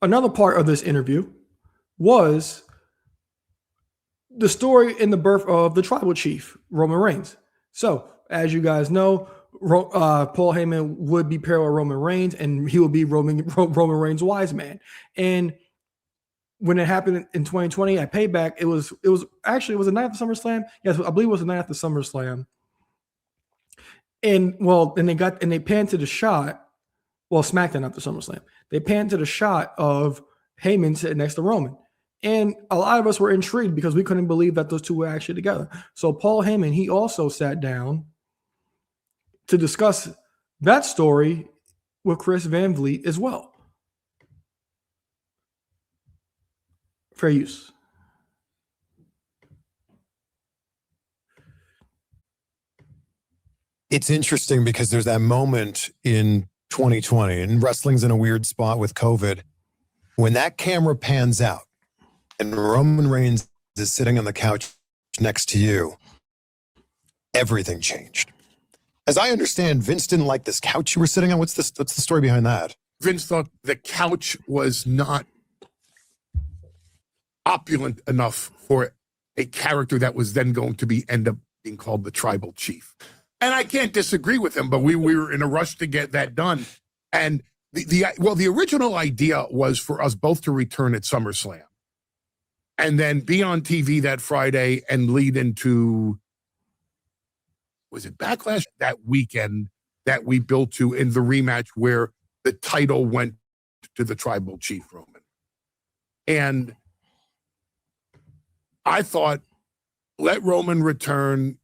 another part of this interview was the story in the birth of the tribal chief, Roman Reigns. So, as you guys know, Paul Heyman would be paired with Roman Reigns, and he would be Roman Reigns' Wiseman. And when it happened in 2020 at Payback, it was actually, was it night after SummerSlam? Yes, I believe it was the night after SummerSlam. And they panned to the shot. Well, SmackDown after SummerSlam, they panned to the shot of Heyman sitting next to Roman. And a lot of us were intrigued because we couldn't believe that those two were actually together. So Paul Heyman, he also sat down to discuss that story with Chris Van Vliet as well. Fair use. It's interesting because there's that moment in 2020, and wrestling's in a weird spot with COVID, when that camera pans out and Roman Reigns is sitting on the couch next to you, everything changed. As I understand, Vince didn't like this couch you were sitting on. What's the story behind that? Vince thought the couch was not opulent enough for a character that was then going to end up being called the Tribal Chief. And I can't disagree with him, but we were in a rush to get that done. And the original idea was for us both to return at SummerSlam and then be on TV that Friday and lead into, was it Backlash, that weekend that we built to in the rematch where the title went to the Tribal Chief Roman. And I thought, let Roman return,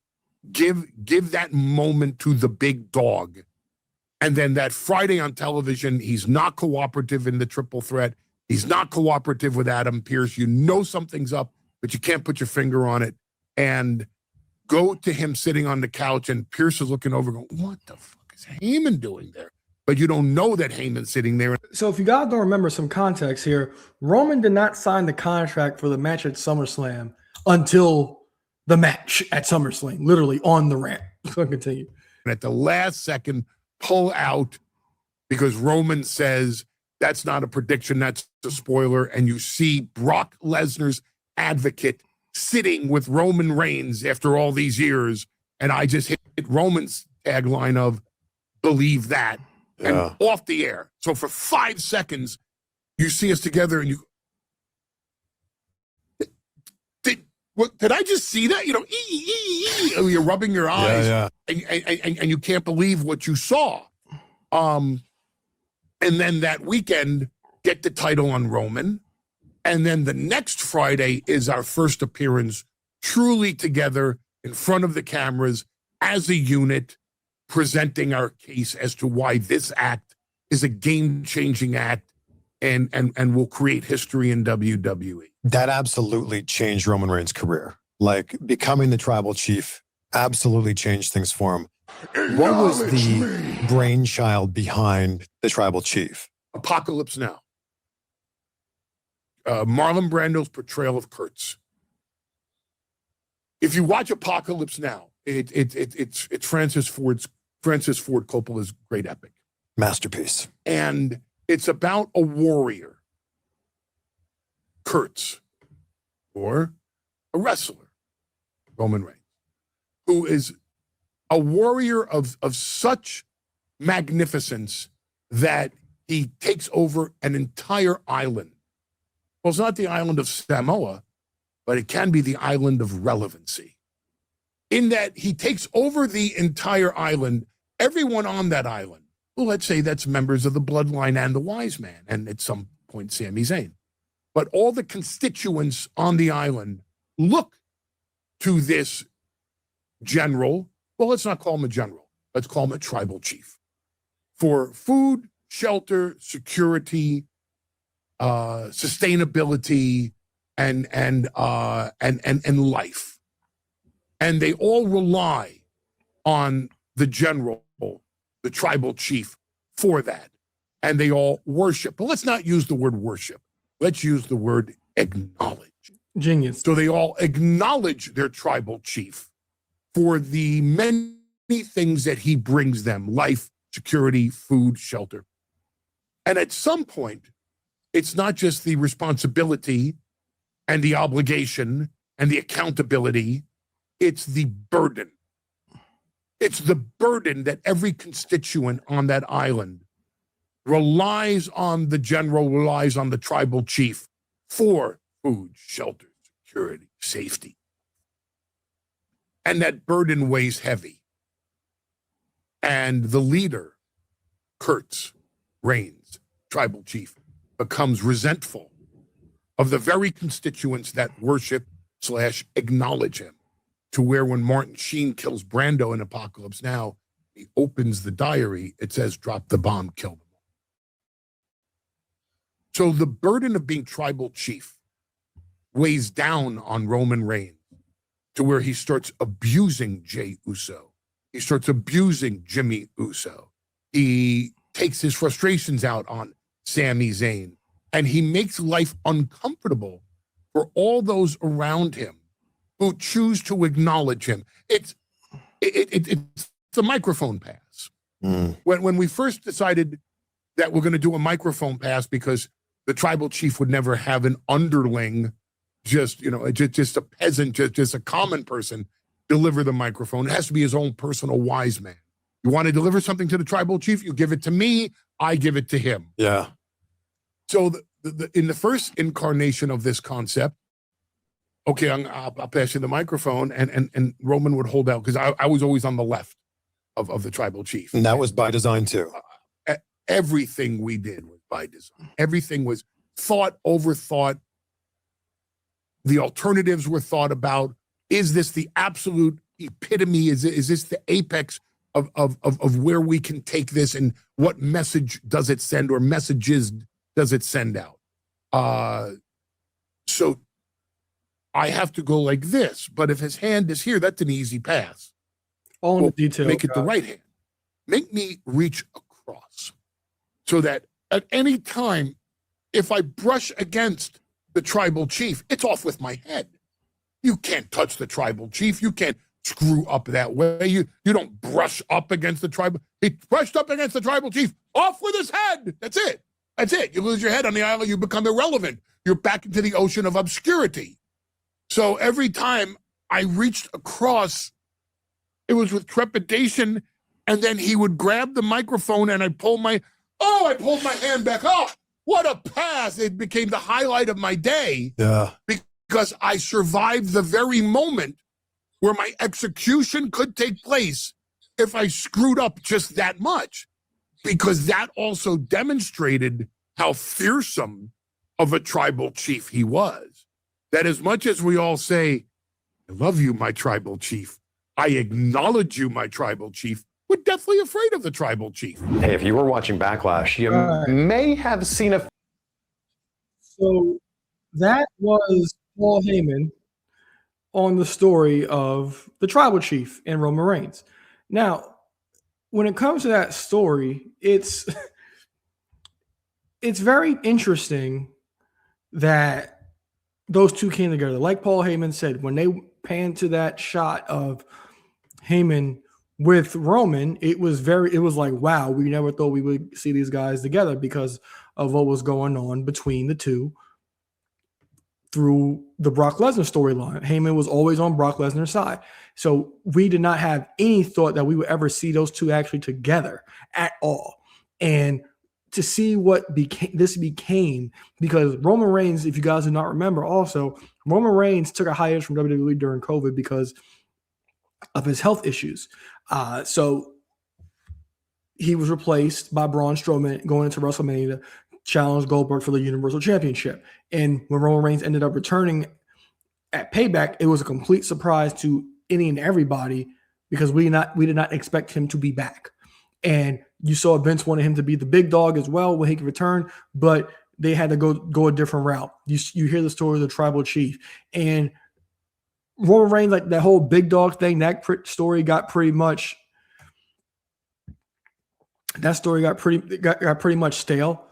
give that moment to the big dog. And then that Friday on television, he's not cooperative in the triple threat. He's not cooperative with Adam Pearce. You know something's up, but you can't put your finger on it. And go to him sitting on the couch, and Pearce is looking over going, what the fuck is Heyman doing there? But you don't know that Heyman's sitting there. So if you guys don't remember some context here, Roman did not sign the contract for the match at SummerSlam until the match at SummerSlam, literally on the ramp. So continue. And at the last second, pull out because Roman says that's not a prediction, that's a spoiler. And you see Brock Lesnar's advocate sitting with Roman Reigns after all these years. And I just hit Roman's tagline of believe that. And off the air. So for 5 seconds, you see us together and you did I just see that? You know, you're rubbing your eyes and you can't believe what you saw. And then that weekend, get the title on Roman. And then the next Friday is our first appearance truly together in front of the cameras as a unit, presenting our case as to why this act is a game-changing act and will create history in WWE. That absolutely changed Roman Reigns' career. Like, becoming the Tribal Chief absolutely changed things for him. What was the brainchild behind the Tribal Chief? Apocalypse Now. Marlon Brando's portrayal of Kurtz. If you watch Apocalypse Now, it's Francis Ford Coppola's great epic. Masterpiece. And it's about a warrior, Kurtz, or a wrestler, Roman Reigns, who is a warrior of such magnificence that he takes over an entire island. Well, it's not the island of Samoa, but it can be the island of relevancy. In that he takes over the entire island, everyone on that island, well, let's say that's members of the Bloodline and the Wiseman, and at some point, Sami Zayn. But all the constituents on the island look to this general. Well, let's not call him a general. Let's call him a tribal chief. For food, shelter, security, sustainability, and life. And they all rely on the general, the tribal chief, for that. And they all worship. But let's not use the word worship. Let's use the word acknowledge. Genius. So they all acknowledge their tribal chief for the many things that he brings them: life, security, food, shelter. And at some point, it's not just the responsibility and the obligation and the accountability, it's the burden. It's the burden that every constituent on that island relies on the general, relies on the tribal chief for food, shelter, security, safety. And that burden weighs heavy. And the leader, Kurtz, Reigns, tribal chief, becomes resentful of the very constituents that worship / acknowledge him, to where when Martin Sheen kills Brando in Apocalypse Now, he opens the diary, it says, drop the bomb, kill them. So the burden of being tribal chief weighs down on Roman Reigns to where he starts abusing Jey Uso. He starts abusing Jimmy Uso. He takes his frustrations out on Sami Zayn, and he makes life uncomfortable for all those around him who choose to acknowledge him. It's the microphone pass. When we first decided that we're going to do a microphone pass because the tribal chief would never have an underling, just a peasant, just a common person, deliver the microphone. It has to be his own personal wise man. You want to deliver something to the tribal chief, you give it to me, I give it to him. Yeah. So in the first incarnation of this concept, okay, I'll pass you the microphone, and Roman would hold out, because I was always on the left of the tribal chief. And that was by design too. Everything we did was by design. Everything was overthought. The alternatives were thought about. Is this the absolute epitome? Is this the apex of where we can take this, and what message does it send, or messages does it send out? So I have to go like this, but if his hand is here, that's an easy pass. All in the detail. Make it the right hand. Make me reach across, so that at any time, if I brush against the tribal chief, it's off with my head. You can't touch the tribal chief. You can't screw up that way. You don't brush up against the tribal. He brushed up against the tribal chief. Off with his head. That's it. That's it. You lose your head on the island, you become irrelevant. You're back into the ocean of obscurity. So every time I reached across, it was with trepidation, and then he would grab the microphone, and I pulled my hand back. Oh, what a pass. It became the highlight of my day. Yeah. Because I survived the very moment where my execution could take place if I screwed up just that much. Because that also demonstrated how fearsome of a tribal chief he was. That as much as we all say, I love you, my tribal chief, I acknowledge you, my tribal chief, we're deathly afraid of the tribal chief. Hey, if you were watching Backlash, you may have seen a... So that was Paul Heyman on the story of the tribal chief and Roman Reigns. Now, when it comes to that story, it's very interesting that those two came together. Like Paul Heyman said, when they panned to that shot of Heyman with Roman, it was like, wow, we never thought we would see these guys together because of what was going on between the two through the Brock Lesnar storyline. Heyman was always on Brock Lesnar's side. So we did not have any thought that we would ever see those two actually together at all. And to see what this became, because Roman Reigns, if you guys do not remember also, Roman Reigns took a hiatus from WWE during COVID because of his health issues. So he was replaced by Braun Strowman going into WrestleMania to challenge Goldberg for the Universal Championship. And when Roman Reigns ended up returning at Payback, it was a complete surprise to any and everybody because we did not expect him to be back. And you saw Vince wanted him to be the big dog as well when he could return, but they had to go a different route. You hear the story of the tribal chief. And Roman Reigns, like that whole big dog thing, that story got pretty much stale.